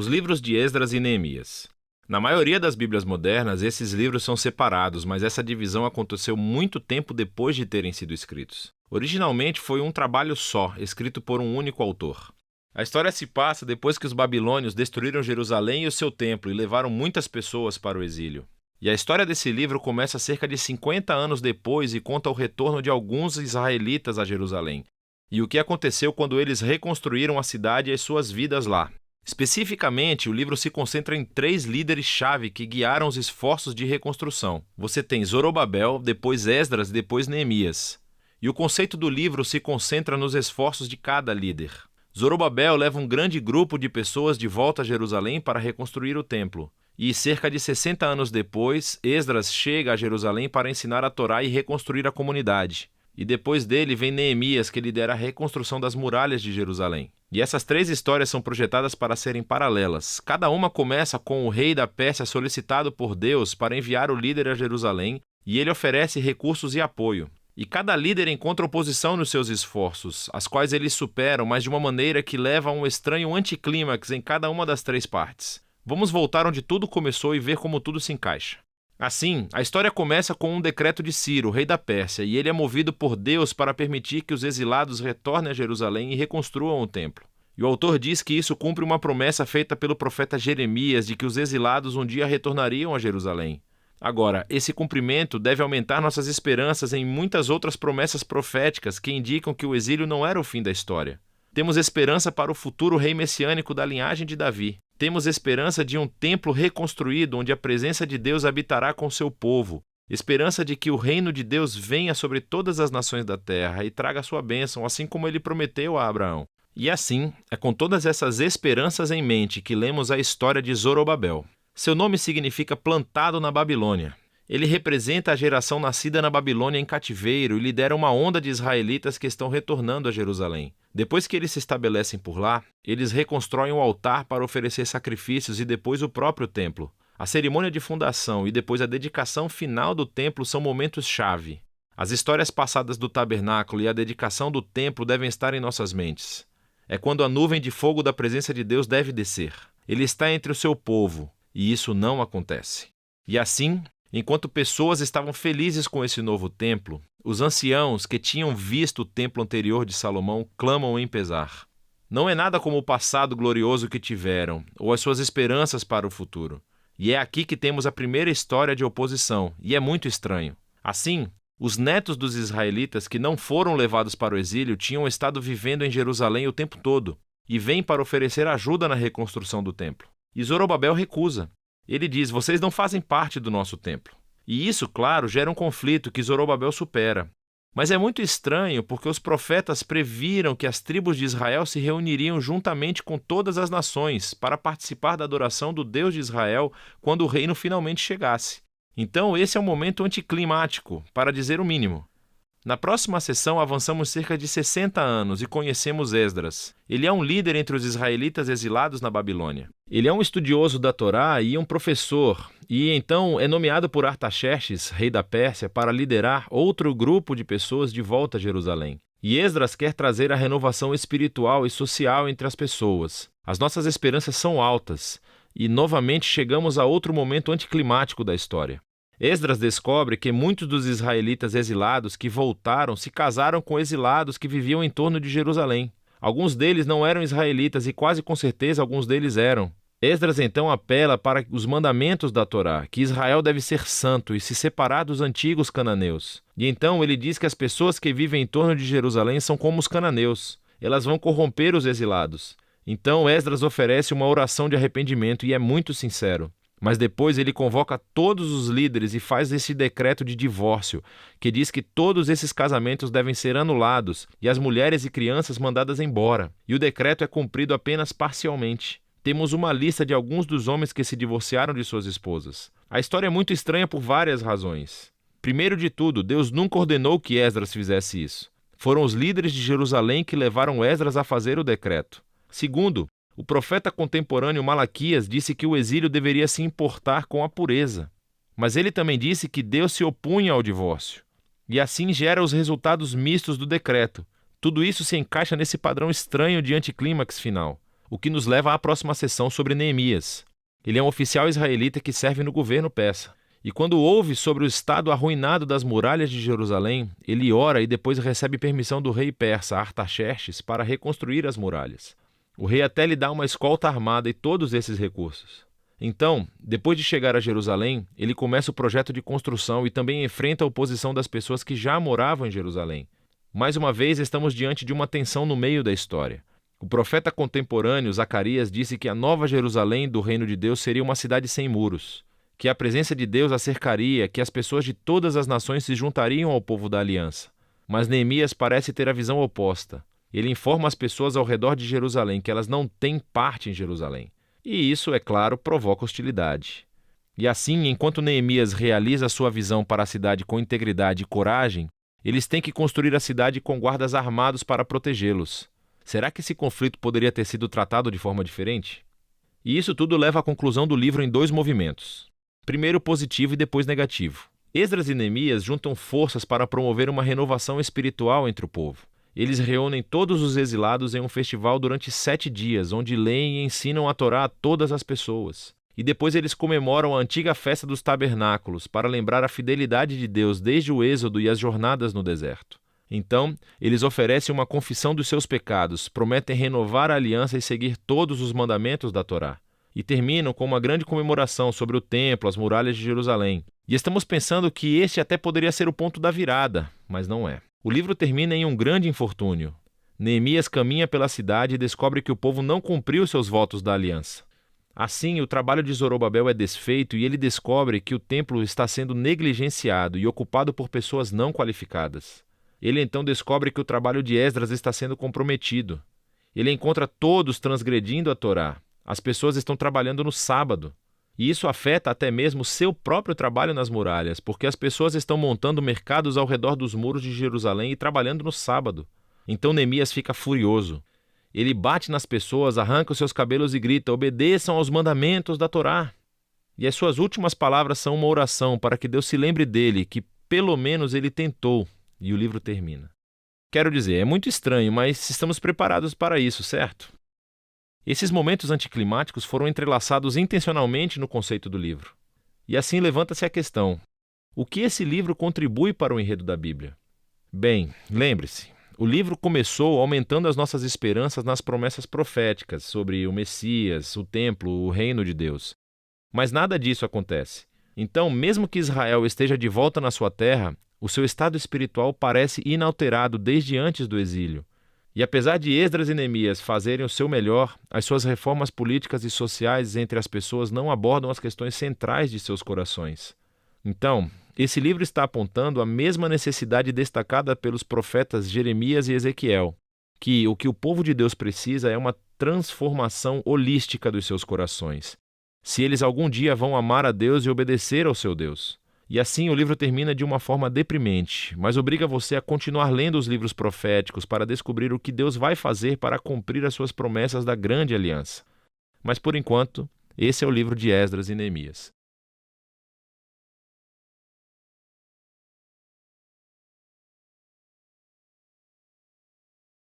Os livros de Esdras e Neemias. Na maioria das Bíblias modernas, esses livros são separados, mas essa divisão aconteceu muito tempo depois de terem sido escritos. Originalmente foi um trabalho só, escrito por um único autor. A história se passa depois que os babilônios destruíram Jerusalém e o seu templo e levaram muitas pessoas para o exílio. E a história desse livro começa cerca de 50 anos depois e conta o retorno de alguns israelitas a Jerusalém, e o que aconteceu quando eles reconstruíram a cidade e as suas vidas lá. Especificamente, o livro se concentra em 3 líderes-chave que guiaram os esforços de reconstrução. Você tem Zorobabel, depois Esdras e depois Neemias. E o conceito do livro se concentra nos esforços de cada líder. Zorobabel leva um grande grupo de pessoas de volta a Jerusalém para reconstruir o templo. E cerca de 60 anos depois, Esdras chega a Jerusalém para ensinar a Torá e reconstruir a comunidade. E depois dele vem Neemias, que lidera a reconstrução das muralhas de Jerusalém. E essas 3 histórias são projetadas para serem paralelas. Cada uma começa com o rei da Pérsia solicitado por Deus para enviar o líder a Jerusalém, e ele oferece recursos e apoio. E cada líder encontra oposição nos seus esforços, as quais eles superam, mas de uma maneira que leva a um estranho anticlímax em cada uma das 3 partes. Vamos voltar onde tudo começou e ver como tudo se encaixa. Assim, a história começa com um decreto de Ciro, rei da Pérsia, e ele é movido por Deus para permitir que os exilados retornem a Jerusalém e reconstruam o templo. E o autor diz que isso cumpre uma promessa feita pelo profeta Jeremias de que os exilados um dia retornariam a Jerusalém. Agora, esse cumprimento deve aumentar nossas esperanças em muitas outras promessas proféticas que indicam que o exílio não era o fim da história. Temos esperança para o futuro rei messiânico da linhagem de Davi. Temos esperança de um templo reconstruído onde a presença de Deus habitará com seu povo. Esperança de que o reino de Deus venha sobre todas as nações da terra e traga sua bênção, assim como ele prometeu a Abraão. E assim, é com todas essas esperanças em mente que lemos a história de Zorobabel. Seu nome significa plantado na Babilônia. Ele representa a geração nascida na Babilônia em cativeiro e lidera uma onda de israelitas que estão retornando a Jerusalém. Depois que eles se estabelecem por lá, eles reconstroem o altar para oferecer sacrifícios e depois o próprio templo. A cerimônia de fundação e depois a dedicação final do templo são momentos-chave. As histórias passadas do tabernáculo e a dedicação do templo devem estar em nossas mentes. É quando a nuvem de fogo da presença de Deus deve descer. Ele está entre o seu povo, e isso não acontece. E assim, enquanto pessoas estavam felizes com esse novo templo, os anciãos que tinham visto o templo anterior de Salomão clamam em pesar. Não é nada como o passado glorioso que tiveram, ou as suas esperanças para o futuro. E é aqui que temos a primeira história de oposição, e é muito estranho. Assim, os netos dos israelitas que não foram levados para o exílio tinham estado vivendo em Jerusalém o tempo todo, e vêm para oferecer ajuda na reconstrução do templo. E Zorobabel recusa. Ele diz: vocês não fazem parte do nosso templo. E isso, claro, gera um conflito que Zorobabel supera. Mas é muito estranho porque os profetas previram que as tribos de Israel se reuniriam juntamente com todas as nações para participar da adoração do Deus de Israel quando o reino finalmente chegasse. Então esse é um momento anticlimático, para dizer o mínimo. Na próxima sessão avançamos cerca de 60 anos e conhecemos Esdras. Ele é um líder entre os israelitas exilados na Babilônia. Ele é um estudioso da Torá e um professor, e então é nomeado por Artaxerxes, rei da Pérsia, para liderar outro grupo de pessoas de volta a Jerusalém. E Esdras quer trazer a renovação espiritual e social entre as pessoas. As nossas esperanças são altas, e novamente chegamos a outro momento anticlimático da história. Esdras descobre que muitos dos israelitas exilados que voltaram se casaram com exilados que viviam em torno de Jerusalém. Alguns deles não eram israelitas e quase com certeza alguns deles eram. Esdras então apela para os mandamentos da Torá, que Israel deve ser santo e se separar dos antigos cananeus. E então ele diz que as pessoas que vivem em torno de Jerusalém são como os cananeus. Elas vão corromper os exilados. Então Esdras oferece uma oração de arrependimento e é muito sincero. Mas depois ele convoca todos os líderes e faz esse decreto de divórcio, que diz que todos esses casamentos devem ser anulados e as mulheres e crianças mandadas embora. E o decreto é cumprido apenas parcialmente. Temos uma lista de alguns dos homens que se divorciaram de suas esposas. A história é muito estranha por várias razões. Primeiro de tudo, Deus nunca ordenou que Esdras fizesse isso. Foram os líderes de Jerusalém que levaram Esdras a fazer o decreto. Segundo, o profeta contemporâneo Malaquias disse que o exílio deveria se importar com a pureza. Mas ele também disse que Deus se opunha ao divórcio. E assim gera os resultados mistos do decreto. Tudo isso se encaixa nesse padrão estranho de anticlímax final. o que nos leva à próxima sessão sobre Neemias. Ele é um oficial israelita que serve no governo persa. E quando ouve sobre o estado arruinado das muralhas de Jerusalém, ele ora e depois recebe permissão do rei persa Artaxerxes para reconstruir as muralhas. O rei até lhe dá uma escolta armada e todos esses recursos. Então, depois de chegar a Jerusalém, ele começa o projeto de construção e também enfrenta a oposição das pessoas que já moravam em Jerusalém. Mais uma vez, estamos diante de uma tensão no meio da história. O profeta contemporâneo Zacarias disse que a nova Jerusalém do reino de Deus seria uma cidade sem muros, que a presença de Deus a cercaria, que as pessoas de todas as nações se juntariam ao povo da aliança. Mas Neemias parece ter a visão oposta. Ele informa as pessoas ao redor de Jerusalém que elas não têm parte em Jerusalém. E isso, é claro, provoca hostilidade. E assim, enquanto Neemias realiza sua visão para a cidade com integridade e coragem, eles têm que construir a cidade com guardas armados para protegê-los. Será que esse conflito poderia ter sido tratado de forma diferente? E isso tudo leva à conclusão do livro em 2 movimentos. Primeiro positivo e depois negativo. Esdras e Neemias juntam forças para promover uma renovação espiritual entre o povo. Eles reúnem todos os exilados em um festival durante 7 dias, onde leem e ensinam a Torá a todas as pessoas. E depois eles comemoram a antiga festa dos tabernáculos, para lembrar a fidelidade de Deus desde o êxodo e as jornadas no deserto. Então, eles oferecem uma confissão dos seus pecados, prometem renovar a aliança e seguir todos os mandamentos da Torá. E terminam com uma grande comemoração sobre o templo, as muralhas de Jerusalém. E estamos pensando que este até poderia ser o ponto da virada, mas não é. O livro termina em um grande infortúnio. Neemias caminha pela cidade e descobre que o povo não cumpriu seus votos da aliança. Assim, o trabalho de Zorobabel é desfeito e ele descobre que o templo está sendo negligenciado e ocupado por pessoas não qualificadas. Ele então descobre que o trabalho de Esdras está sendo comprometido. Ele encontra todos transgredindo a Torá. As pessoas estão trabalhando no sábado. E isso afeta até mesmo seu próprio trabalho nas muralhas, porque as pessoas estão montando mercados ao redor dos muros de Jerusalém e trabalhando no sábado. Então Neemias fica furioso. Ele bate nas pessoas, arranca os seus cabelos e grita: obedeçam aos mandamentos da Torá. E as suas últimas palavras são uma oração para que Deus se lembre dele, que pelo menos ele tentou. E o livro termina. Quero dizer, é muito estranho, mas estamos preparados para isso, certo? Esses momentos anticlimáticos foram entrelaçados intencionalmente no conceito do livro. E assim levanta-se a questão: o que esse livro contribui para o enredo da Bíblia? Bem, lembre-se, o livro começou aumentando as nossas esperanças nas promessas proféticas sobre o Messias, o templo, o reino de Deus. Mas nada disso acontece. Então, mesmo que Israel esteja de volta na sua terra, o seu estado espiritual parece inalterado desde antes do exílio. E apesar de Esdras e Neemias fazerem o seu melhor, as suas reformas políticas e sociais entre as pessoas não abordam as questões centrais de seus corações. Então, esse livro está apontando a mesma necessidade destacada pelos profetas Jeremias e Ezequiel, que o povo de Deus precisa é uma transformação holística dos seus corações, se eles algum dia vão amar a Deus e obedecer ao seu Deus. E assim o livro termina de uma forma deprimente, mas obriga você a continuar lendo os livros proféticos para descobrir o que Deus vai fazer para cumprir as suas promessas da grande aliança. Mas por enquanto, esse é o livro de Esdras e Neemias.